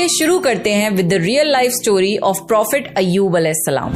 چلیے شروع کرتے ہیں with the real life story of prophet Ayub علیہ السلام۔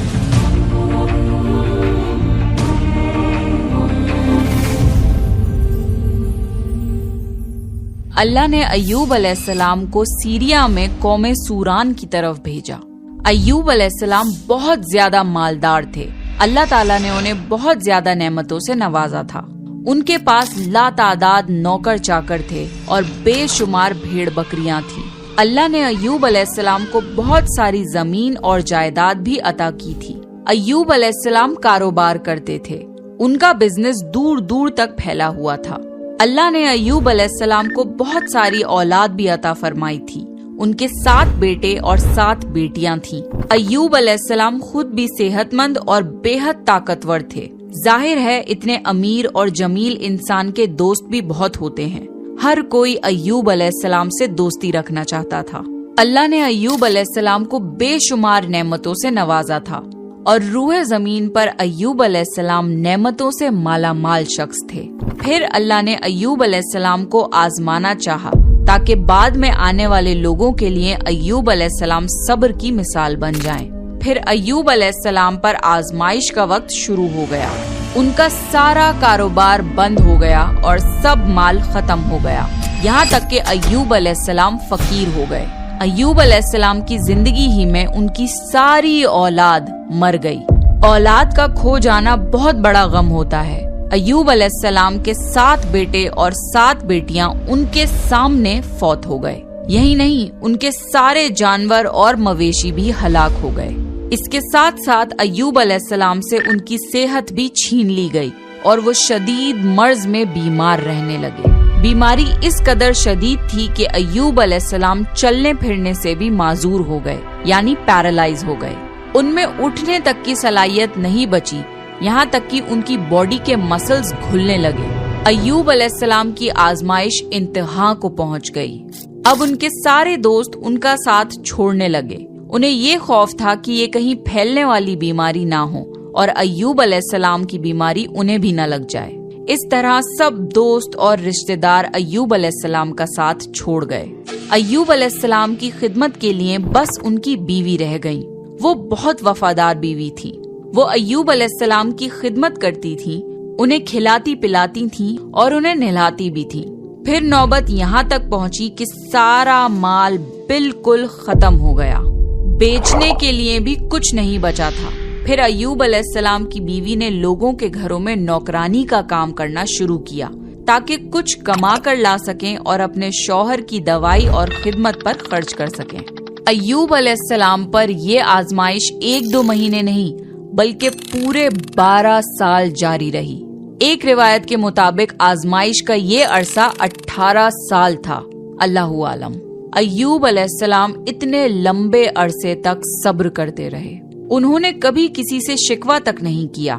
اللہ نے ایوب علیہ السلام کو سیریا میں قوم سوران کی طرف بھیجا۔ ایوب علیہ السلام بہت زیادہ مالدار تھے۔ اللہ تعالیٰ نے انہیں بہت زیادہ نعمتوں سے نوازا تھا۔ ان کے پاس لا تعداد نوکر چاکر تھے اور بے شمار بھیڑ بکریاں تھیں۔ اللہ نے ایوب علیہ السلام کو بہت ساری زمین اور جائیداد بھی عطا کی تھی۔ ایوب علیہ السلام کاروبار کرتے تھے۔ ان کا بزنس دور دور تک پھیلا ہوا تھا۔ اللہ نے ایوب علیہ السلام کو بہت ساری اولاد بھی عطا فرمائی تھی۔ ان کے 7 بیٹے اور 7 بیٹیاں تھیں۔ ایوب علیہ السلام خود بھی صحت مند اور بے حد طاقتور تھے۔ ظاہر ہے اتنے امیر اور جمیل انسان کے دوست بھی بہت ہوتے ہیں۔ ہر کوئی ایوب علیہ السلام سے دوستی رکھنا چاہتا تھا۔ اللہ نے ایوب علیہ السلام کو بے شمار نعمتوں سے نوازا تھا اور روح زمین پر ایوب علیہ السلام نعمتوں سے مالا مال شخص تھے۔ پھر اللہ نے ایوب علیہ السلام کو آزمانا چاہا تاکہ بعد میں آنے والے لوگوں کے لیے ایوب علیہ السلام صبر کی مثال بن جائیں۔ پھر ایوب علیہ السلام پر آزمائش کا وقت شروع ہو گیا۔ ان کا سارا کاروبار بند ہو گیا اور سب مال ختم ہو گیا، یہاں تک کہ ایوب علیہ السلام فقیر ہو گئے۔ ایوب علیہ السلام کی زندگی ہی میں ان کی ساری اولاد مر گئی۔ اولاد کا کھو جانا بہت بڑا غم ہوتا ہے۔ ایوب علیہ السلام کے 7 بیٹے اور 7 بیٹیاں ان کے سامنے فوت ہو گئے۔ یہی نہیں، ان کے سارے جانور اور مویشی بھی ہلاک ہو گئے۔ اس کے ساتھ ساتھ ایوب علیہ السلام سے ان کی صحت بھی چھین لی گئی اور وہ شدید مرض میں بیمار رہنے لگے۔ بیماری اس قدر شدید تھی کہ ایوب علیہ السلام چلنے پھرنے سے بھی معذور ہو گئے، یعنی پیرالائز ہو گئے۔ ان میں اٹھنے تک کی صلاحیت نہیں بچی، یہاں تک کہ ان کی باڈی کے مسلز گھلنے لگے۔ ایوب علیہ السلام کی آزمائش انتہا کو پہنچ گئی۔ اب ان کے سارے دوست ان کا ساتھ چھوڑنے لگے۔ انہیں یہ خوف تھا کہ یہ کہیں پھیلنے والی بیماری نہ ہو اور ایوب علیہ السلام کی بیماری انہیں بھی نہ لگ جائے۔ اس طرح سب دوست اور رشتہ دار ایوب علیہ السلام کا ساتھ چھوڑ گئے۔ ایوب علیہ السلام کی خدمت کے لیے بس ان کی بیوی رہ گئی۔ وہ بہت وفادار بیوی تھی۔ وہ ایوب علیہ السلام کی خدمت کرتی تھی، انہیں کھلاتی پلاتی تھی اور انہیں نہلاتی بھی تھی۔ پھر نوبت یہاں تک پہنچی کہ سارا مال بالکل ختم ہو گیا، بیچنے کے لیے بھی کچھ نہیں بچا تھا۔ پھر ایوب علیہ السلام کی بیوی نے لوگوں کے گھروں میں نوکرانی کا کام کرنا شروع کیا تاکہ کچھ کما کر لا سکیں اور اپنے شوہر کی دوائی اور خدمت پر خرچ کر سکیں۔ ایوب علیہ السلام پر یہ آزمائش 1-2 مہینے نہیں بلکہ پورے 12 سال جاری رہی۔ ایک روایت کے مطابق آزمائش کا یہ عرصہ 18 سال تھا۔ اللہ عالم۔ ایوب علیہ السلام اتنے لمبے عرصے تک صبر کرتے رہے۔ انہوں نے کبھی کسی سے شکوہ تک نہیں کیا۔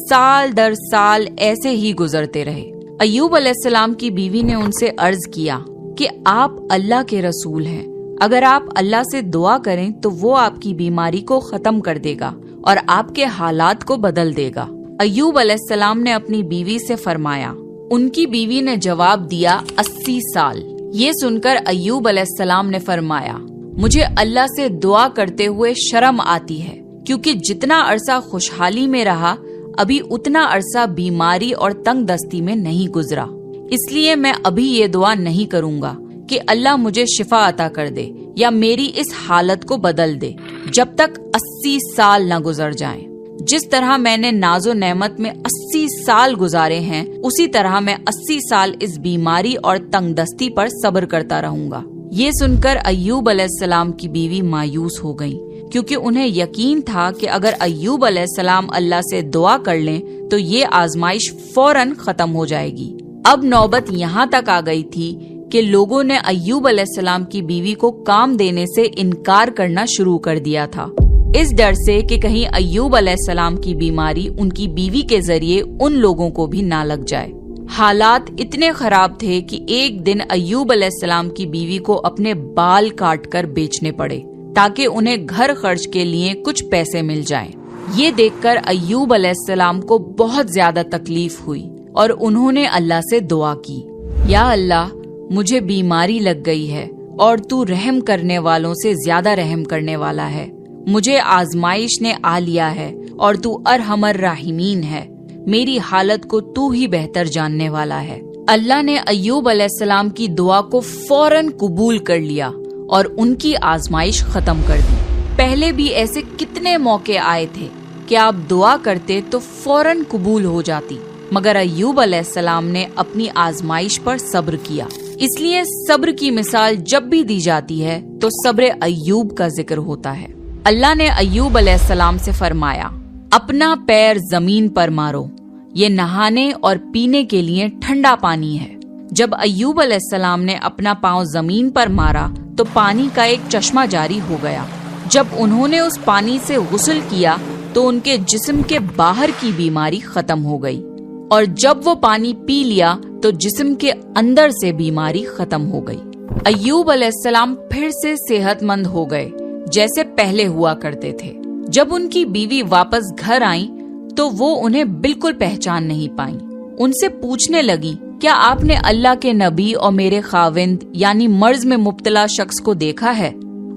سال در سال ایسے ہی گزرتے رہے۔ ایوب علیہ السلام کی بیوی نے ان سے عرض کیا کہ آپ اللہ کے رسول ہیں، اگر آپ اللہ سے دعا کریں تو وہ آپ کی بیماری کو ختم کر دے گا اور آپ کے حالات کو بدل دے گا۔ ایوب علیہ السلام نے اپنی بیوی سے فرمایا۔ ان کی بیوی نے جواب دیا 80 سال۔ یہ سن کر ایوب علیہ السلام نے فرمایا، مجھے اللہ سے دعا کرتے ہوئے شرم آتی ہے، کیونکہ جتنا عرصہ خوشحالی میں رہا ابھی اتنا عرصہ بیماری اور تنگ دستی میں نہیں گزرا، اس لیے میں ابھی یہ دعا نہیں کروں گا کہ اللہ مجھے شفا عطا کر دے یا میری اس حالت کو بدل دے جب تک 80 سال نہ گزر جائیں۔ جس طرح میں نے ناز و نعمت میں 80 سال گزارے ہیں، اسی طرح میں 80 سال اس بیماری اور تنگ دستی پر صبر کرتا رہوں گا۔ یہ سن کر ایوب علیہ السلام کی بیوی مایوس ہو گئی، کیونکہ انہیں یقین تھا کہ اگر ایوب علیہ السلام اللہ سے دعا کر لیں تو یہ آزمائش فوراً ختم ہو جائے گی۔ اب نوبت یہاں تک آ گئی تھی کہ لوگوں نے ایوب علیہ السلام کی بیوی کو کام دینے سے انکار کرنا شروع کر دیا تھا، اس ڈر سے کہ کہیں ایوب علیہ السلام کی بیماری ان کی بیوی کے ذریعے ان لوگوں کو بھی نہ لگ جائے۔ حالات اتنے خراب تھے کہ ایک دن ایوب علیہ السلام کی بیوی کو اپنے بال کاٹ کر بیچنے پڑے تاکہ انہیں گھر خرچ کے لیے کچھ پیسے مل جائیں۔ یہ دیکھ کر ایوب علیہ السلام کو بہت زیادہ تکلیف ہوئی اور انہوں نے اللہ سے دعا کی، یا اللہ مجھے بیماری لگ گئی ہے اور تو رحم کرنے والوں سے زیادہ رحم کرنے والا ہے. مجھے آزمائش نے آ لیا ہے اور تو ارحم الراحمین ہے. میری حالت کو تو ہی بہتر جاننے والا ہے. اللہ نے ایوب علیہ السلام کی دعا کو فوراً قبول کر لیا اور ان کی آزمائش ختم کر دی. پہلے بھی ایسے کتنے موقع آئے تھے کہ آپ دعا کرتے تو فوراً قبول ہو جاتی، مگر ایوب علیہ السلام نے اپنی آزمائش پر صبر کیا. اس لیے صبر کی مثال جب بھی دی جاتی ہے تو صبر ایوب کا ذکر ہوتا ہے. اللہ نے ایوب علیہ السلام سے فرمایا، اپنا پیر زمین پر مارو، یہ نہانے اور پینے کے لیے ٹھنڈا پانی ہے. جب ایوب علیہ السلام نے اپنا پاؤں زمین پر مارا تو پانی کا ایک چشمہ جاری ہو گیا. جب انہوں نے اس پانی سے غسل کیا تو ان کے جسم کے باہر کی بیماری ختم ہو گئی، اور جب وہ پانی پی لیا تو جسم کے اندر سے بیماری ختم ہو گئی. ایوب علیہ السلام پھر سے صحت مند ہو گئے جیسے پہلے ہوا کرتے تھے. جب ان کی بیوی واپس گھر آئیں تو وہ انہیں بالکل پہچان نہیں پائیں. ان سے پوچھنے لگی، کیا آپ نے اللہ کے نبی اور میرے خاوند یعنی مرض میں مبتلا شخص کو دیکھا ہے؟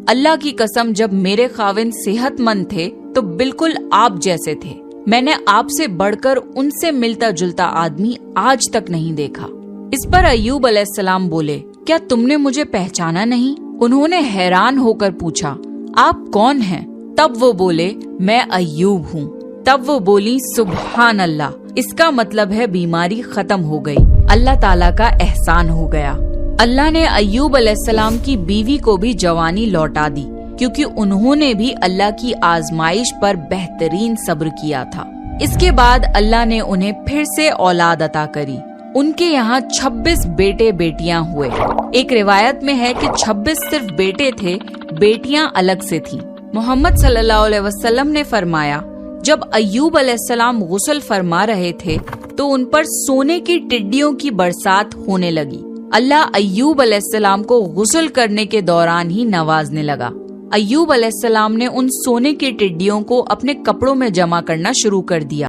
اللہ کی قسم، جب میرے خاوند صحت مند تھے تو بالکل آپ جیسے تھے. میں نے آپ سے بڑھ کر ان سے ملتا جلتا آدمی آج تک نہیں دیکھا. اس پر ایوب علیہ السلام بولے، کیا تم نے مجھے پہچانا نہیں؟ انہوں نے حیران ہو کر پوچھا، آپ کون ہیں؟ تب وہ بولے، میں ایوب ہوں. تب وہ بولی، سبحان اللہ، اس کا مطلب ہے بیماری ختم ہو گئی. اللہ تعالیٰ کا احسان ہو گیا. اللہ نے ایوب علیہ السلام کی بیوی کو بھی جوانی لوٹا دی، کیونکہ انہوں نے بھی اللہ کی آزمائش پر بہترین صبر کیا تھا. اس کے بعد اللہ نے انہیں پھر سے اولاد عطا کری. ان کے یہاں 26 بیٹے بیٹیاں ہوئے. ایک روایت میں ہے کہ 26 صرف بیٹے تھے، بیٹیاں الگ سے تھیں. محمد صلی اللہ علیہ وسلم نے فرمایا، جب ایوب علیہ السلام غسل فرما رہے تھے تو ان پر سونے کی ٹڈیوں کی برسات ہونے لگی. اللہ ایوب علیہ السلام کو غسل کرنے کے دوران ہی نوازنے لگا. ایوب علیہ السلام نے ان سونے کی ٹڈیوں کو اپنے کپڑوں میں جمع کرنا شروع کر دیا.